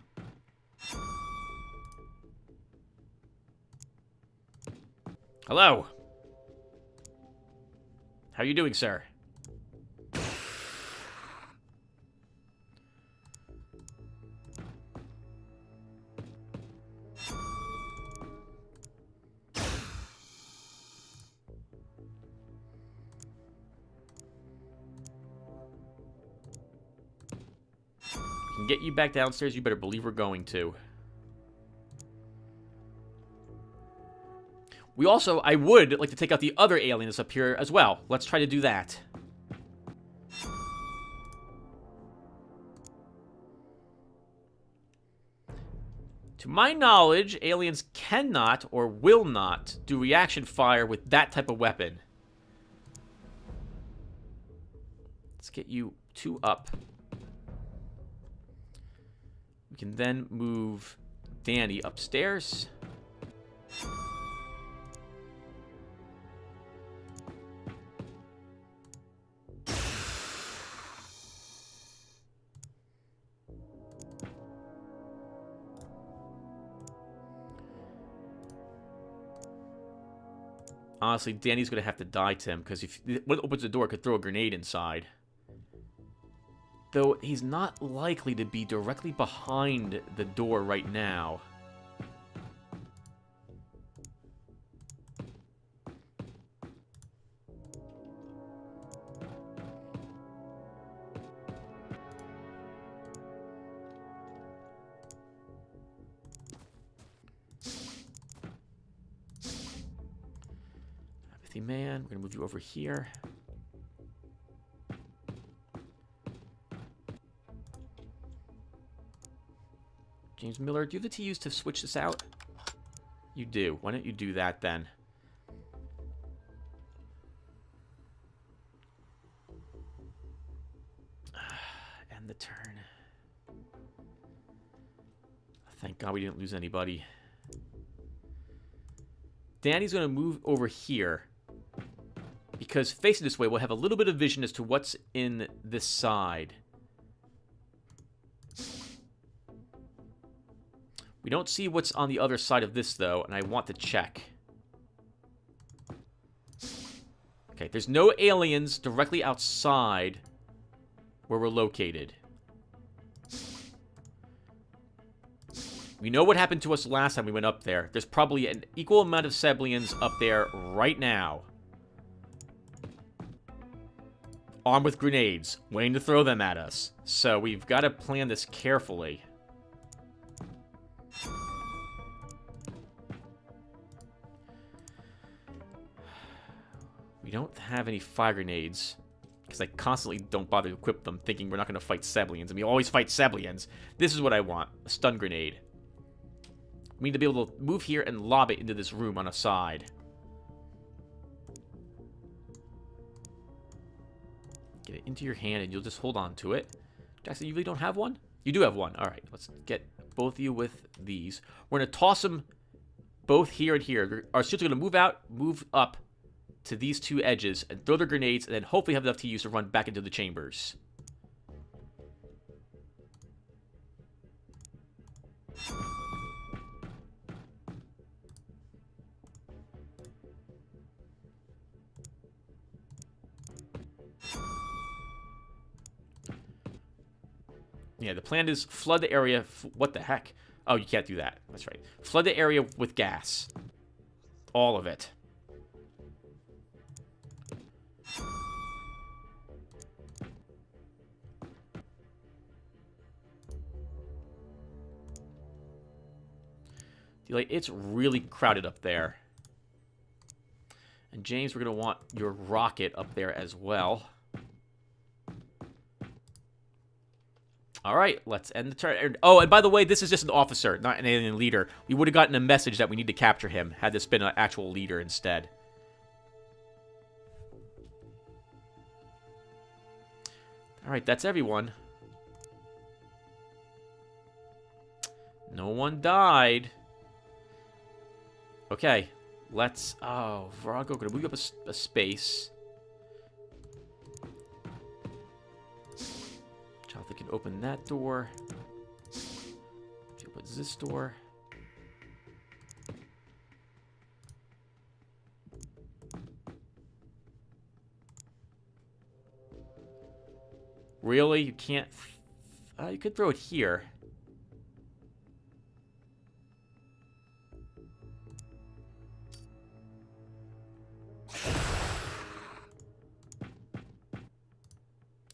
Hello. How are you doing, sir? We can get you back downstairs. You better believe we're going to. We also, I would like to take out the other aliens up here as well. Let's try to do that. To my knowledge, aliens cannot or will not do reaction fire with that type of weapon. Let's get you 2 up. We can then move Danny upstairs. Honestly, Danny's going to have to die, Tim, because if when it opens the door, it could throw a grenade inside. Though he's not likely to be directly behind the door right now. Apathy Man, we're going to move you over here. James Miller, do you have the TUs to switch this out? You do. Why don't you do that then? End the turn. Thank God we didn't lose anybody. Danny's going to move over here. Because facing this way, we'll have a little bit of vision as to what's in this side. We don't see what's on the other side of this, though, and I want to check. Okay, there's no aliens directly outside where we're located. We know what happened to us last time we went up there. There's probably an equal amount of Seblians up there right now. Armed with grenades, waiting to throw them at us. So we've got to plan this carefully. We don't have any fire grenades, because I constantly don't bother to equip them, thinking we're not going to fight Seblians, and we always fight Seblians. This is what I want, a stun grenade. We need to be able to move here and lob it into this room on a side. Get it into your hand, and you'll just hold on to it. Jackson, you really don't have one? You do have one. All right, let's get both of you with these. We're going to toss them both here and here. Our suits are going to move out, move up to these two edges, and throw their grenades, and then hopefully have enough to use to run back into the chambers. Yeah, the plan is flood the area. What the heck? Oh, you can't do that. That's right. Flood the area with gas. All of it. Like, it's really crowded up there. And James, we're going to want your rocket up there as well. Alright, let's end the turn. Oh, and by the way, this is just an officer, not an alien leader. We would have gotten a message that we need to capture him, had this been an actual leader instead. Alright, that's everyone. No one died. Okay, let's... Oh, Virago, gonna move up a space. Jonathan can open that door. She opens this door. Really? You can't... you could throw it here.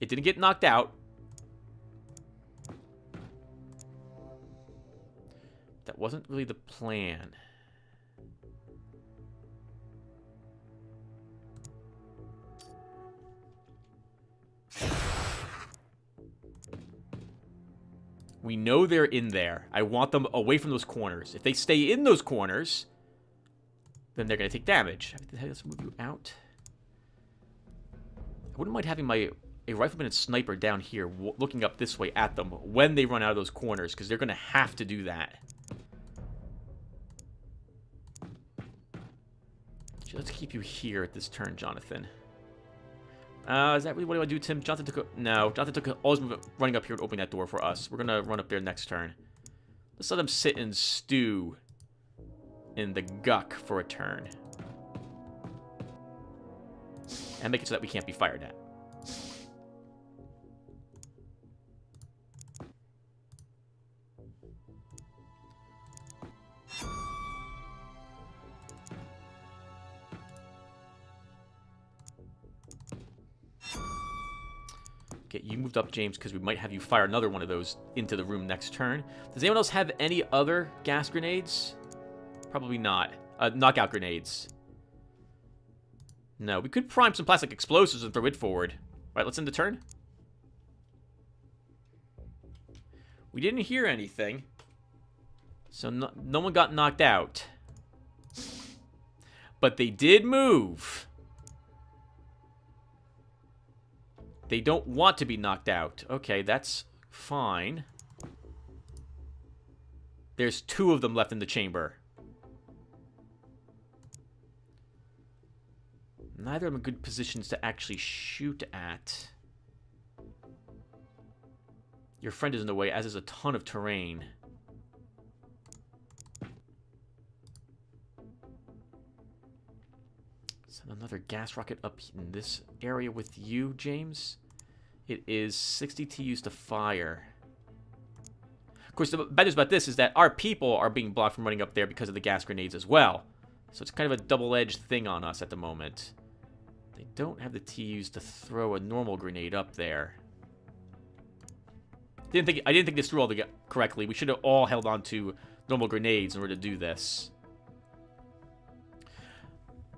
It didn't get knocked out. That wasn't really the plan. We know they're in there. I want them away from those corners. If they stay in those corners, then they're going to take damage. Let's move you out. I wouldn't mind having a rifleman and sniper down here looking up this way at them when they run out of those corners, because they're going to have to do that. So let's keep you here at this turn, Jonathan. Is that really what I want to do, Tim? Jonathan took a... No, Jonathan took all his movement running up here and opening that door for us. We're going to run up there next turn. Let's let them sit and stew in the guck for a turn. And make it so that we can't be fired at. Get you moved up, James, because we might have you fire another one of those into the room next turn. Does anyone else have any other gas grenades? Probably not. Knockout grenades. No, we could prime some plastic explosives and throw it forward. Alright, let's end the turn. We didn't hear anything. So no one got knocked out. But they did move. They don't want to be knocked out. Okay, that's fine. There's 2 of them left in the chamber. Neither of them are good positions to actually shoot at. Your friend is in the way, as is a ton of terrain. Send another gas rocket up in this area with you, James. It is 60 TUs to fire. Of course, the bad news about this is that our people are being blocked from running up there because of the gas grenades as well. So it's kind of a double-edged thing on us at the moment. They don't have the TUs to throw a normal grenade up there. I didn't think this through all correctly. We should have all held on to normal grenades in order to do this.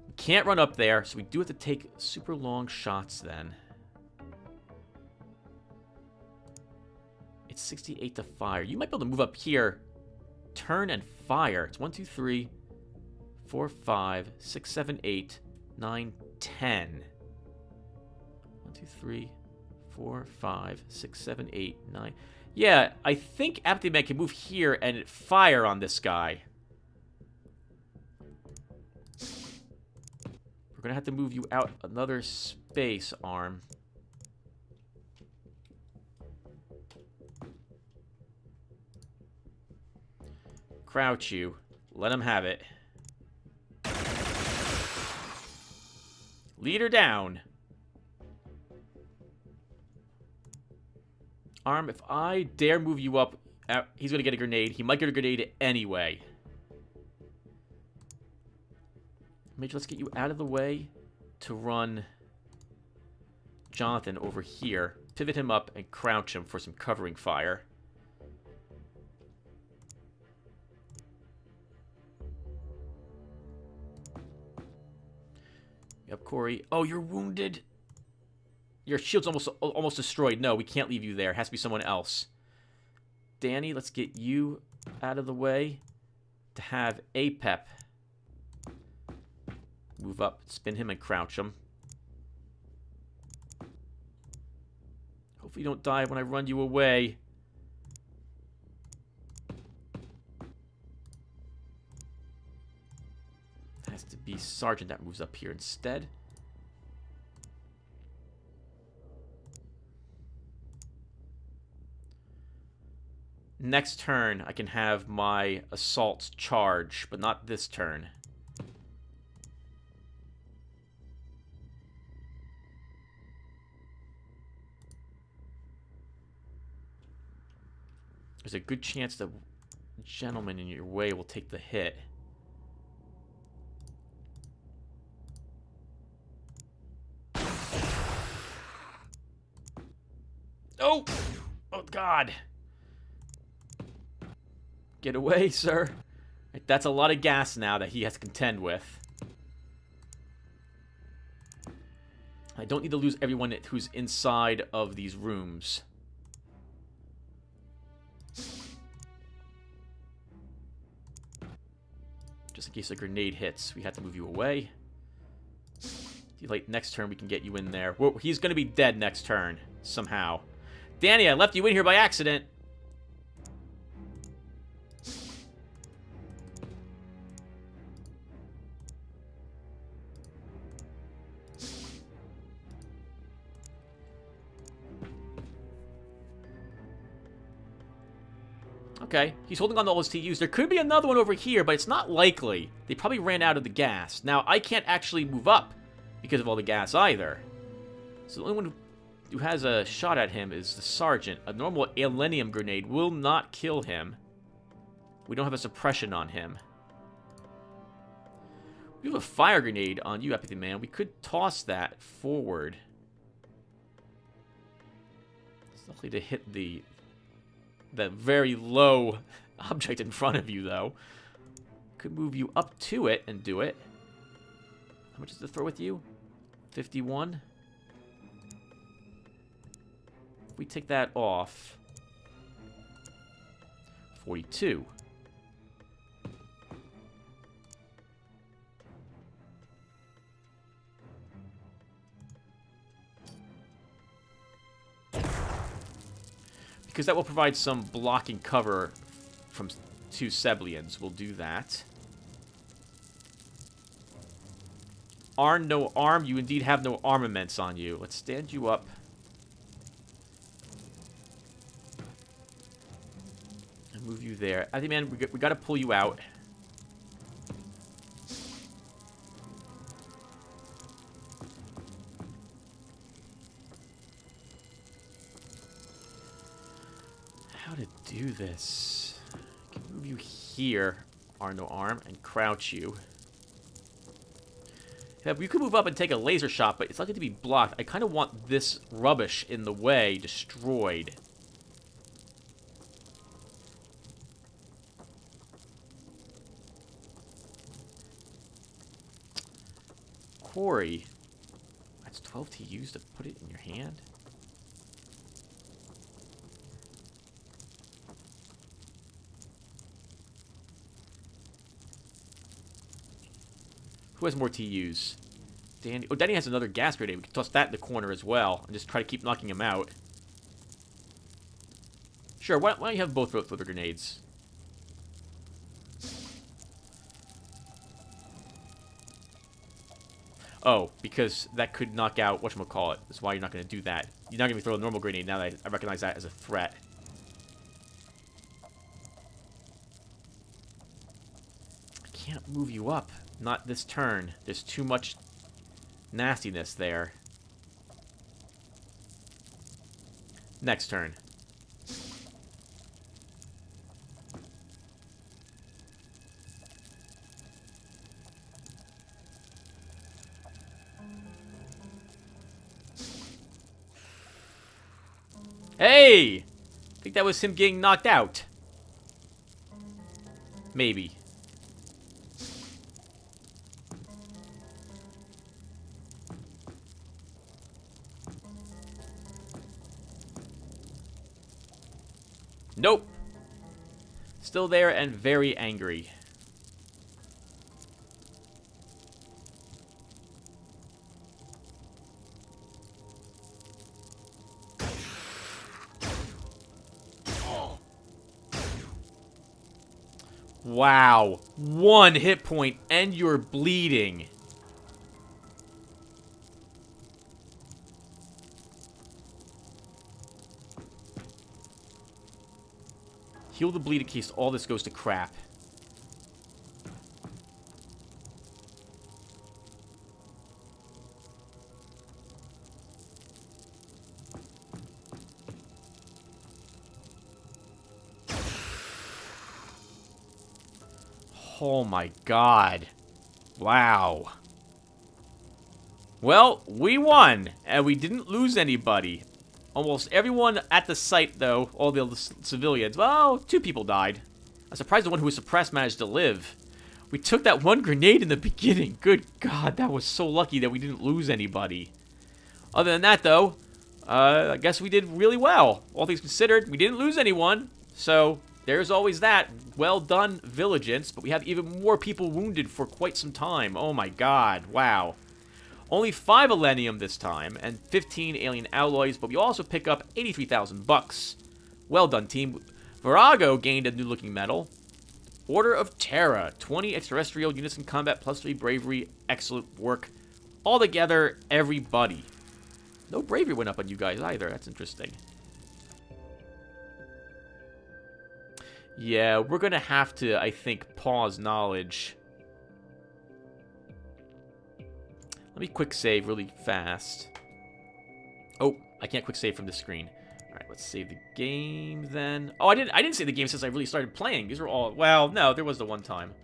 We can't run up there, so we do have to take super long shots then. It's 68 to fire. You might be able to move up here, turn and fire. It's 1, 2, 3, 4, 5, 6, 7, 8, 9, 10. 1, 2, 3, 4, 5, 6, 7, 8, 9. Yeah, I think Apathy Man can move here and fire on this guy. We're going to have to move you out another space, Arm. Crouch you. Let him have it. Leader down. Arm, if I dare move you up, he's going to get a grenade. He might get a grenade anyway. Major, let's get you out of the way to run Jonathan over here. Pivot him up and crouch him for some covering fire. Yep, Corey. Oh, you're wounded. Your shield's almost destroyed. No, we can't leave you there. It has to be someone else. Danny, let's get you out of the way to have APEP move up, spin him, and crouch him. Hopefully you don't die when I run you away. It has to be Sergeant that moves up here instead. Next turn, I can have my assaults charge, but not this turn. There's a good chance the gentleman in your way will take the hit. Oh! Oh, God! Get away, sir. That's a lot of gas now that he has to contend with. I don't need to lose everyone who's inside of these rooms. Just in case a grenade hits, we have to move you away. Like next turn, we can get you in there. Well, he's going to be dead next turn, somehow. Danny, I left you in here by accident. Okay, he's holding on to all his TUs. There could be another one over here, but it's not likely. They probably ran out of the gas. Now, I can't actually move up because of all the gas either. So the only one who has a shot at him is the sergeant. A normal alenium grenade will not kill him. We don't have a suppression on him. We have a fire grenade on you, Apathy Man. We could toss that forward. It's likely to hit that very low object in front of you, though. Could move you up to it and do it. How much is the throw with you? 51. If we take that off, 42. Because that will provide some blocking cover from 2 Seblians. We'll do that. Arm, no arm. You indeed have no armaments on you. Let's stand you up. And move you there. I think, man, we got to pull you out. How to do this? I can move you here, arm no arm, and crouch you. Yeah, you could move up and take a laser shot, but it's likely to be blocked. I kind of want this rubbish in the way destroyed. Corey, that's 12 TUs to put it in your hand? Who has more TUs? Danny. Oh, Danny has another gas grenade. We can toss that in the corner as well and just try to keep knocking him out. Sure, why don't you have both throat flipper grenades? Oh, because that could knock out whatchamacallit. That's why you're not going to do that. You're not going to throw a normal grenade now that I recognize that as a threat. I can't move you up. Not this turn. There's too much nastiness there. Next turn. Hey! I think that was him getting knocked out. Maybe. Nope. Still there and very angry. Wow. 1 hit point and you're bleeding. Heal the bleed in case all this goes to crap. Oh my god. Wow. Well, we won, and we didn't lose anybody. Almost everyone at the site, though, all the civilians, well, 2 people died. I'm surprised the one who was suppressed managed to live. We took that 1 grenade in the beginning. Good God, that was so lucky that we didn't lose anybody. Other than that, though, I guess we did really well. All things considered, we didn't lose anyone. So, there's always that. Well done, Villagents. But we have even more people wounded for quite some time. Oh my God, wow. Only 5 Elenium this time, and 15 alien alloys, but we also pick up 83,000 bucks. Well done, team. Virago gained a new-looking medal. Order of Terra, 20 extraterrestrial units in combat, plus 3 bravery. Excellent work. All together, everybody. No bravery went up on you guys either. That's interesting. Yeah, we're gonna have to, I think, pause knowledge. Let me quick save really fast. Oh, I can't quick save from this screen. All right, let's save the game then. Oh, I didn't save the game since I really started playing. These were all, well, no, there was the one time.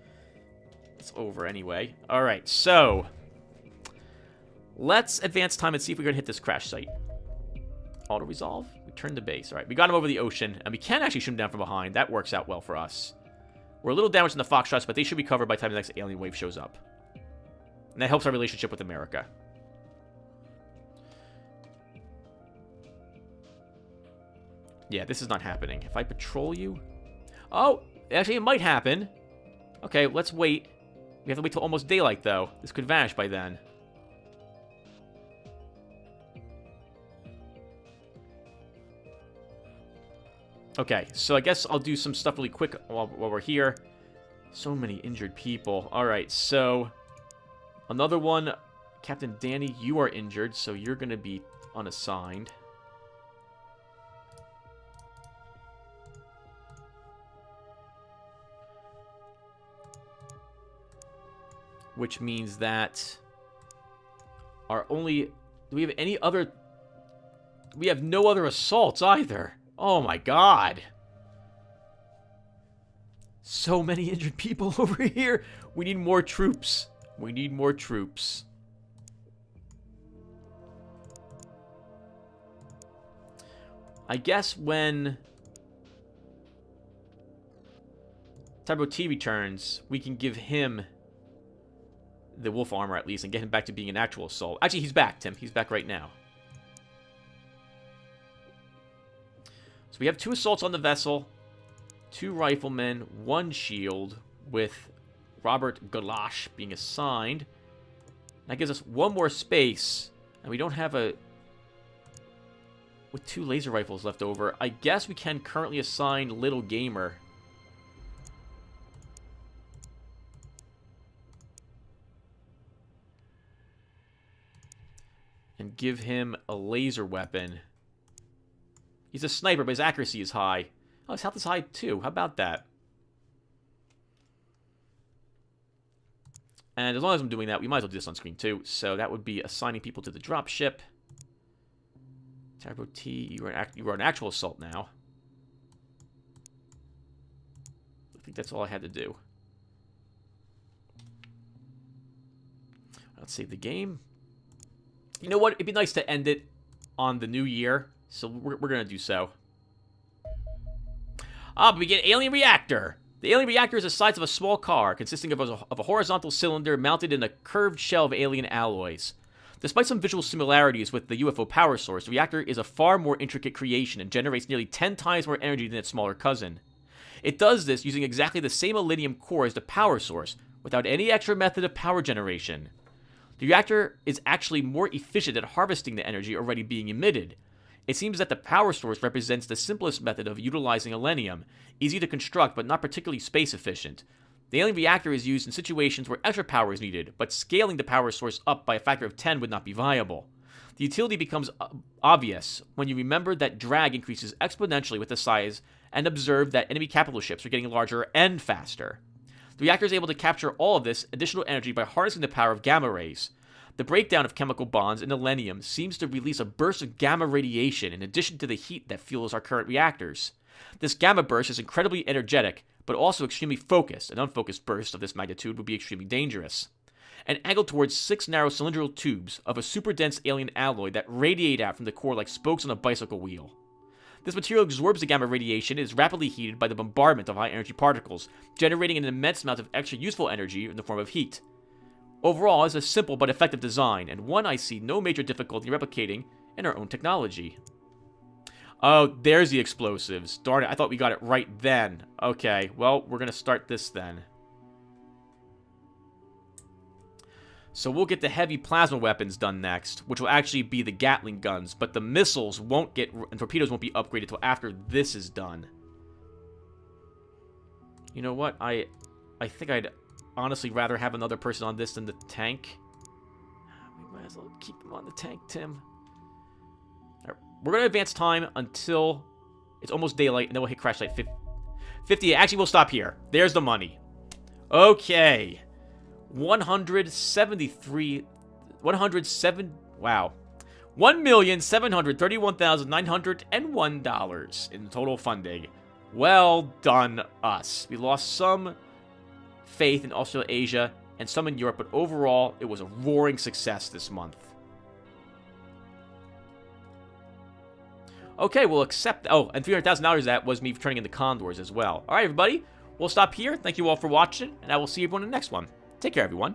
It's over anyway. All right, so let's advance time and see if we're gonna hit this crash site. Auto resolve. Return to base. All right, we got him over the ocean, and we can actually shoot him down from behind. That works out well for us. We're a little damaged in the Foxtrots, but they should be covered by the time the next alien wave shows up. And that helps our relationship with America. Yeah, this is not happening. If I patrol you... Oh, actually, it might happen. Okay, let's wait. We have to wait till almost daylight, though. This could vanish by then. Okay, so I guess I'll do some stuff really quick while we're here. So many injured people. Alright, so... Another one. Captain Danny, you are injured, so you're going to be unassigned. Which means that our only... Do we have any other... We have no other assaults either. Oh my god. So many injured people over here. We need more troops. We need more troops. I guess when Typo T returns, we can give him the wolf armor at least and get him back to being an actual assault. Actually, he's back, Tim. He's back right now. So we have 2 assaults on the vessel, 2 riflemen, 1 shield, with Robert Galash being assigned. That gives us 1 more space, and we don't have a... With 2 laser rifles left over, I guess we can currently assign Little Gamer. And give him a laser weapon. He's a sniper, but his accuracy is high. Oh, his health is high too. How about that? And as long as I'm doing that, we might as well do this on screen too. So that would be assigning people to the dropship. Turbo T, you are an actual assault now. I think that's all I had to do. Let's save the game. You know what? It'd be nice to end it on the new year. So we're going to do so. But we get Alien Reactor. The alien reactor is the size of a small car, consisting of a horizontal cylinder mounted in a curved shell of alien alloys. Despite some visual similarities with the UFO power source, the reactor is a far more intricate creation and generates nearly 10 times more energy than its smaller cousin. It does this using exactly the same aluminium core as the power source, without any extra method of power generation. The reactor is actually more efficient at harvesting the energy already being emitted. It seems that the power source represents the simplest method of utilizing aluminium, easy to construct but not particularly space efficient. The alien reactor is used in situations where extra power is needed, but scaling the power source up by a factor of 10 would not be viable. The utility becomes obvious when you remember that drag increases exponentially with the size and observe that enemy capital ships are getting larger and faster. The reactor is able to capture all of this additional energy by harnessing the power of gamma rays. The breakdown of chemical bonds in aluminium seems to release a burst of gamma radiation in addition to the heat that fuels our current reactors. This gamma burst is incredibly energetic, but also extremely focused. An unfocused burst of this magnitude would be extremely dangerous. And angled towards 6 narrow cylindrical tubes of a super dense alien alloy that radiate out from the core like spokes on a bicycle wheel. This material absorbs the gamma radiation and is rapidly heated by the bombardment of high-energy particles, generating an immense amount of extra useful energy in the form of heat. Overall, it's a simple but effective design, and one I see no major difficulty replicating in our own technology. Oh, there's the explosives. Darn it, I thought we got it right then. Okay, well, we're going to start this then. So we'll get the heavy plasma weapons done next, which will actually be the Gatling guns, but the missiles won't get, and torpedoes won't be upgraded until after this is done. You know what? I think I'd honestly rather have another person on this than the tank. We might as well keep them on the tank, Tim. Right, we're going to advance time until it's almost daylight, and then we'll hit crash site 50. Actually, we'll stop here. There's the money. Okay. 173 107. Wow. $1,731,901 in total funding. Well done, us. We lost some faith in Australasia and some in Europe, but overall, it was a roaring success this month. Okay, we'll accept... Oh, and $300,000 of that was me turning into condors as well. All right, everybody. We'll stop here. Thank you all for watching, and I will see everyone in the next one. Take care, everyone.